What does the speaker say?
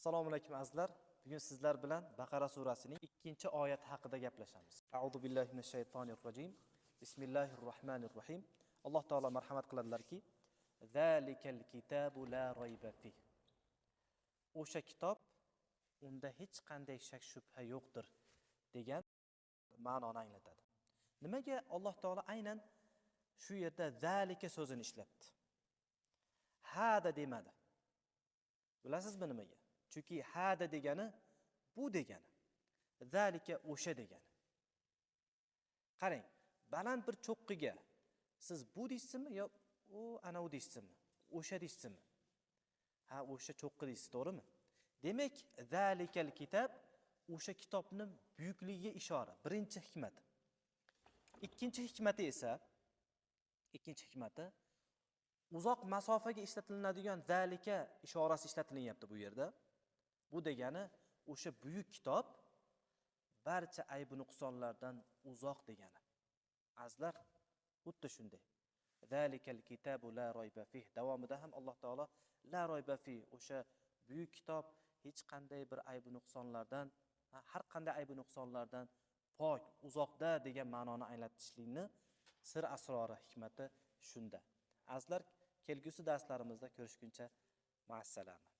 Assalomu alaykum azizlar. Bugun sizlar bilan Baqara surasining 2-oyati haqida gaplashamiz. A'udhu billahi minash shaytonir rojim. Bismillahirrohmanirrohim. Alloh taolo marhamat qiladilarki, "Zalikal kitabu la rayba fih." O'sha kitob unda hech qanday shak shubha yo'qdir degan ma'noni anglatadi. Nimaga Alloh taolo aynan shu yerda zalika so'zini ishlatdi? Hada demadi. Bilasizmi nimaga? Chunki hada degani bu degani. Zalika o'sha degani. Qarang, baland bir cho'qqiga siz bu deysizmi yo ana u deysizmi? O'sha deysizmi? Ha, o'sha cho'qqi deysiz, to'g'rimi? Demak, zalikal kitob o'sha kitobning buyukligiga ishora. Birinchi hikmat. Ikkinchi hikmati esa uzoq masofaga ishlatilinadigan zalika ishorasi ishlatilyapti bu yerda. Bu degani o'sha buyuk kitob barcha ayb nuqsonlardan uzoq degani. Azlar xuddi shunday. Zalikal kitabu la rayba fih davomida ham Alloh taolo la rayba fih o'sha buyuk kitob hech qanday bir ayb nuqsonlardan, har qanday ayb nuqsonlardan pok, uzoqda degan ma'noni anglatishlikni sir asrori hikmati shunda. Azlar, kelgusi darslarimizda ko'rishguncha ma'assalama.